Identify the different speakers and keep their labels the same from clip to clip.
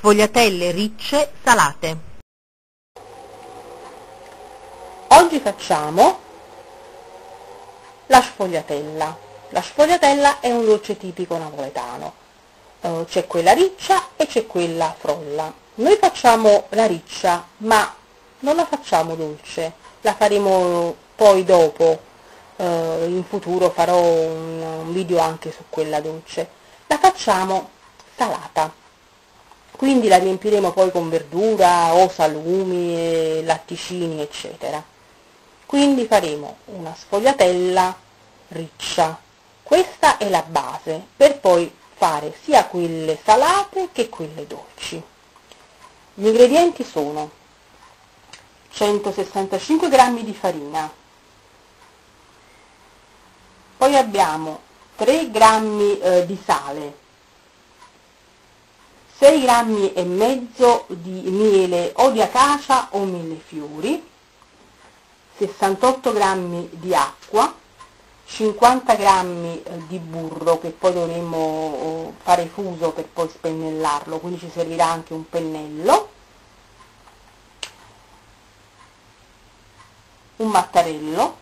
Speaker 1: Sfogliatelle ricce salate.
Speaker 2: Oggi facciamo la sfogliatella. La sfogliatella è un dolce tipico napoletano. C'è quella riccia e c'è quella frolla. Noi facciamo la riccia, ma non la facciamo dolce, la faremo poi dopo. In futuro farò un video anche su quella dolce. La facciamo salata. Quindi la riempiremo poi con verdura o salumi, latticini, eccetera. Quindi faremo una sfogliatella riccia. Questa è la base, per poi fare sia quelle salate che quelle dolci. Gli ingredienti sono 165 g di farina, poi abbiamo 3 g di sale, 6,5 g di miele o di acacia o millefiori, 68 g di acqua, 50 g di burro che poi dovremo fare fuso per poi spennellarlo, quindi ci servirà anche un pennello, un mattarello,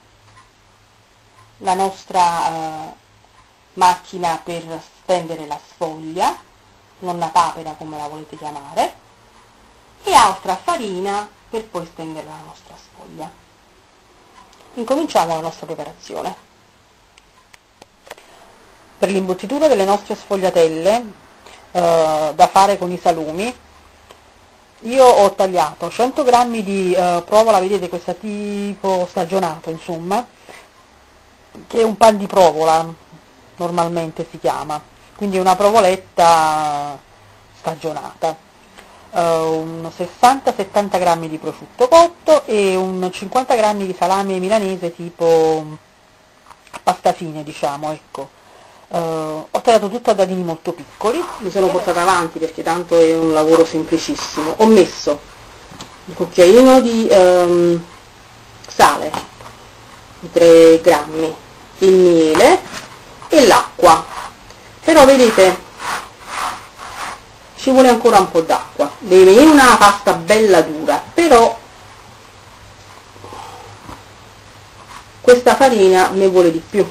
Speaker 2: la nostra macchina per stendere la sfoglia, nonna papera come la volete chiamare, e altra farina per poi stendere la nostra sfoglia. Incominciamo la nostra preparazione. Per l'imbottitura delle nostre sfogliatelle da fare con i salumi, io ho tagliato 100 g di provola, vedete, questa tipo stagionato, insomma, che è un pan di provola, normalmente si chiama, quindi una provoletta stagionata, un 60-70 g di prosciutto cotto e un 50 g di salame milanese tipo pasta fine, diciamo, ecco. Ho tagliato tutto a dadini molto piccoli, mi sono portata avanti perché tanto è un lavoro semplicissimo. Ho messo un cucchiaino di sale, di 3 grammi, il miele e l'acqua, però vedete ci vuole ancora un po' d'acqua, deve venire una pasta bella dura, però questa farina ne vuole di più,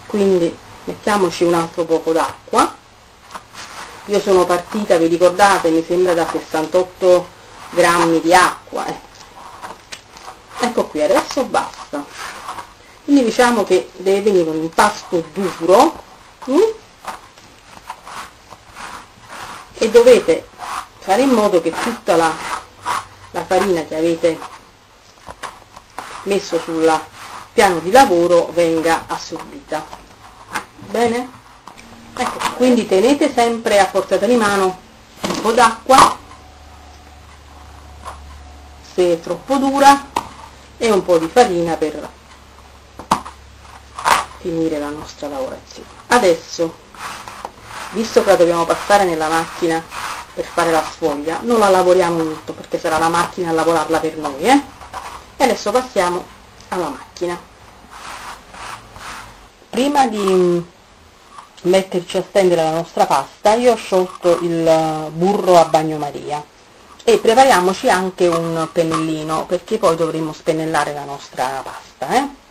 Speaker 2: quindi mettiamoci un altro poco d'acqua. Io sono partita, vi ricordate, mi sembra da 68 grammi di acqua, ecco qui, adesso basta. Quindi diciamo che deve venire un impasto duro, e dovete fare in modo che tutta la farina che avete messo sul piano di lavoro venga assorbita. Bene? Ecco, quindi tenete sempre a portata di mano un po' d'acqua se è troppo dura e un po' di farina per finire la nostra lavorazione. Adesso, visto che la dobbiamo passare nella macchina per fare la sfoglia, non la lavoriamo molto perché sarà la macchina a lavorarla per noi, E adesso passiamo alla macchina. Prima di metterci a stendere la nostra pasta, io ho sciolto il burro a bagnomaria e prepariamoci anche un pennellino perché poi dovremo spennellare la nostra pasta,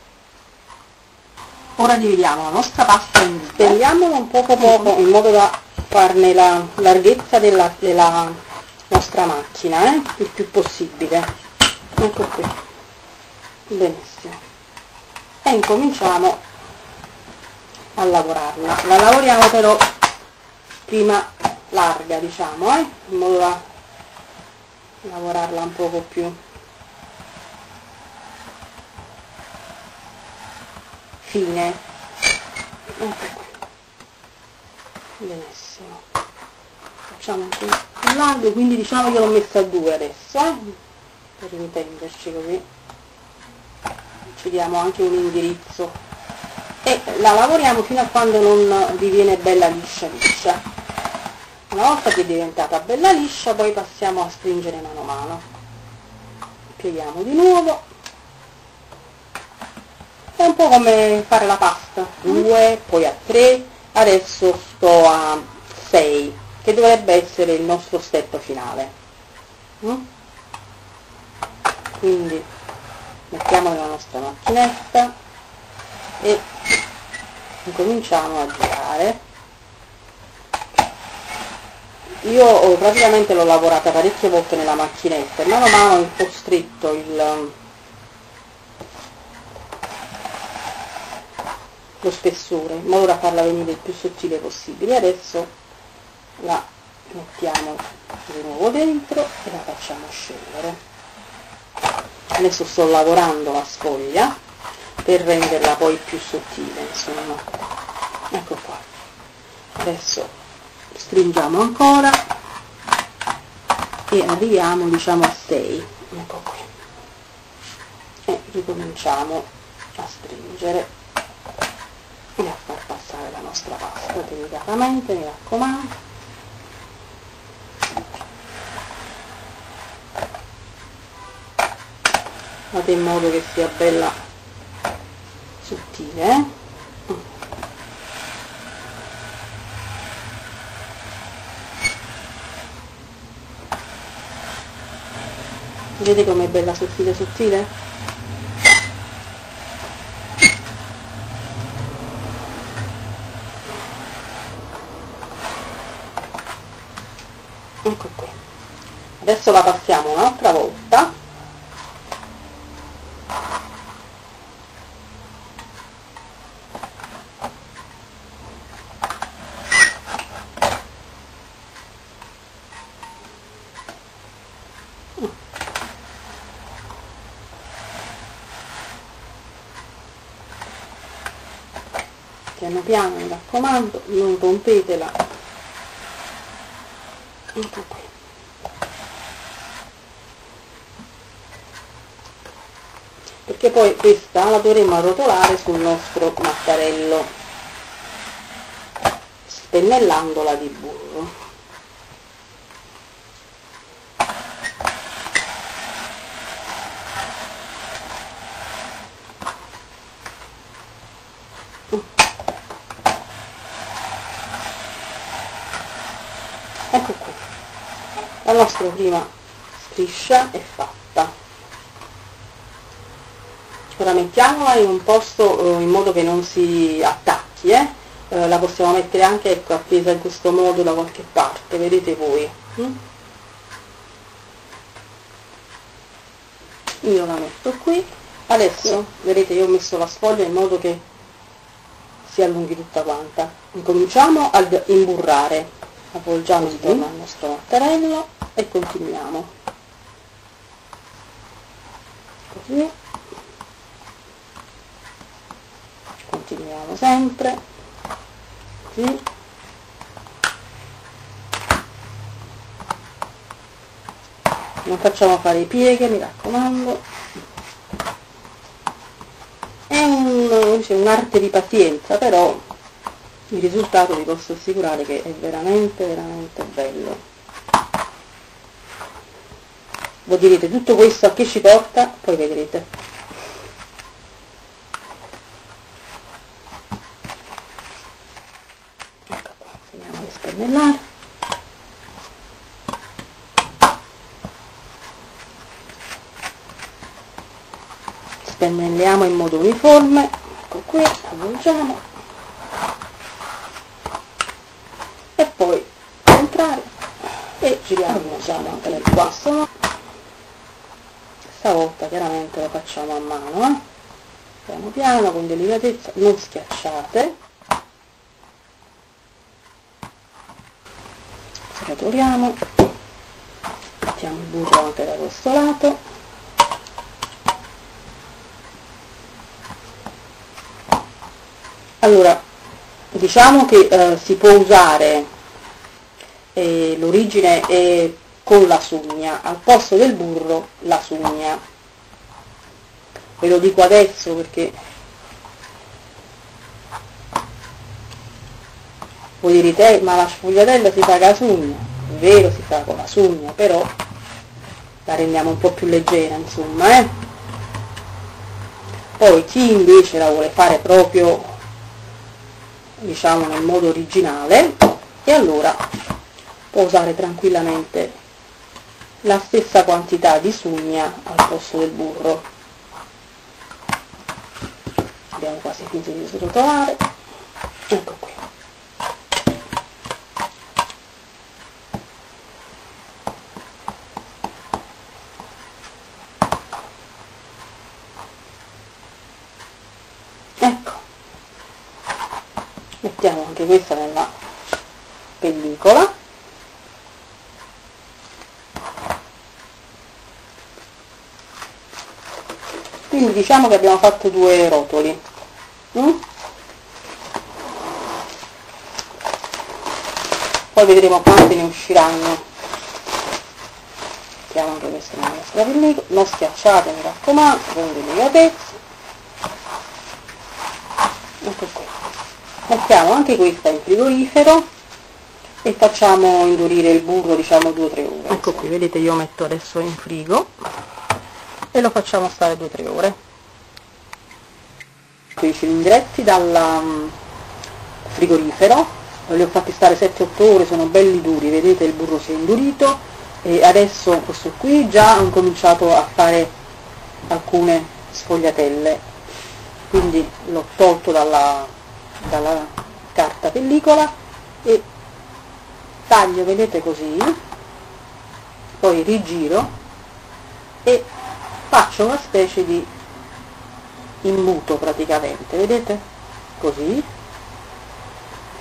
Speaker 2: Ora dividiamo la nostra pasta in due, stendiamola un poco in modo da farne la larghezza della nostra macchina, il più possibile. Ecco qui, benissimo, e incominciamo a lavorarla. La lavoriamo però prima larga, diciamo, in modo da lavorarla un poco più fine. Ecco qui, benissimo. Facciamo anche un largo, quindi diciamo che l'ho messa a 2 adesso, per intenderci, così ci diamo anche un indirizzo e la lavoriamo fino a quando non diviene bella liscia. Una volta che è diventata bella liscia poi passiamo a stringere mano a mano, pieghiamo di nuovo. È un po' come fare la pasta, 2, poi a 3, adesso sto a 6, che dovrebbe essere il nostro step finale. Quindi mettiamo la nostra macchinetta e incominciamo a girare. Io praticamente l'ho lavorata parecchie volte nella macchinetta e mano a mano ho un po' stretto lo spessore in modo da farla venire il più sottile possibile. Adesso la mettiamo di nuovo dentro e la facciamo scendere. Adesso sto lavorando la sfoglia per renderla poi più sottile, insomma. Ecco qua. Adesso stringiamo ancora e arriviamo, diciamo, a 6. Ecco qui. E ricominciamo a stringere e a far passare la nostra pasta delicatamente, mi raccomando. Fate in modo che sia bella sottile, Vedete com'è bella sottile sottile? Ecco qui. Adesso la passiamo un'altra volta. Piano piano, mi raccomando, non rompetela. Ecco qui. Perché poi questa la dovremo arrotolare sul nostro mattarello, spennellandola di burro. Ecco qui, la nostra prima striscia è fatta. Ora mettiamola in un posto in modo che non si attacchi, la possiamo mettere anche, ecco, appesa in questo modo da qualche parte, vedete voi. Io la metto qui. Adesso vedete, io ho messo la sfoglia in modo che si allunghi tutta quanta. Incominciamo ad imburrare. Avvolgiamo intorno al nostro mattarello e continuiamo così, continuiamo sempre così, non facciamo fare i pieghe, mi raccomando. È un'arte di pazienza, però il risultato vi posso assicurare che è veramente veramente bello. Voi direte, tutto questo a che ci porta? Poi vedrete. Ecco qua, finiamo di spennellare. Spennelliamo in modo uniforme. Ecco qui, avvolgiamo. E poi entrare e giriamo anche nel basso. Stavolta chiaramente lo facciamo a mano, piano piano, con delicatezza, non schiacciate. Rotoliamo, mettiamo il burro anche da questo lato. Allora, diciamo che si può usare l'origine con la sugna, al posto del burro la sugna. Ve lo dico adesso perché voi direte, ma la sfogliatella si fa con la sugna. È vero, si fa con la sugna, però la rendiamo un po' più leggera, insomma, Poi chi invece la vuole fare proprio, diciamo, nel modo originale, e allora può usare tranquillamente la stessa quantità di sugna al posto del burro. Abbiamo quasi finito di srotolare, ecco qui. Ecco, mettiamo anche questa nella pellicola. Quindi diciamo che abbiamo fatto 2 rotoli. Poi vedremo quante ne usciranno. Mettiamo anche questa nella nostra pellicola, non schiacciate, mi raccomando, prendete a pezzi. Ecco qui. Mettiamo anche questa in frigorifero e facciamo indurire il burro, diciamo 2-3 ore. Ecco qui, vedete, io metto adesso in frigo e lo facciamo stare 2-3 ore. Qui i cilindretti dal frigorifero, li ho fatti stare 7-8 ore, sono belli duri, vedete il burro si è indurito e adesso questo qui già ho cominciato a fare alcune sfogliatelle, quindi l'ho tolto dalla carta pellicola e taglio, vedete, così, poi rigiro e faccio una specie di imbuto praticamente, vedete, così,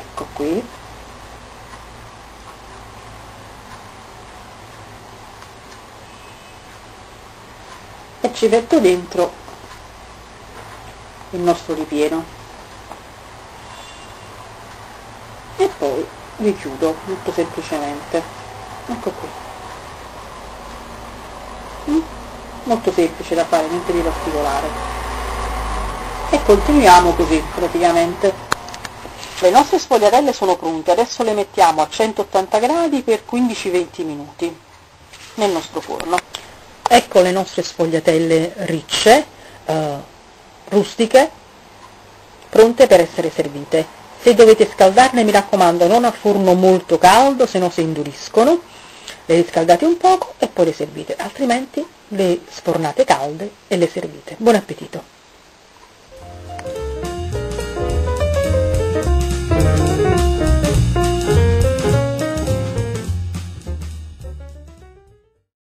Speaker 2: ecco qui, e ci metto dentro il nostro ripieno e poi richiudo molto semplicemente, ecco qui. Molto semplice da fare, niente di particolare, e continuiamo così praticamente. Le nostre sfogliatelle sono pronte, adesso le mettiamo a 180 gradi per 15-20 minuti nel nostro forno. Ecco le nostre sfogliatelle ricce, rustiche, pronte per essere servite. Se dovete scaldarle, mi raccomando, non a forno molto caldo, se no si induriscono. Le riscaldate un poco e poi le servite, altrimenti le sfornate calde e le servite. Buon appetito!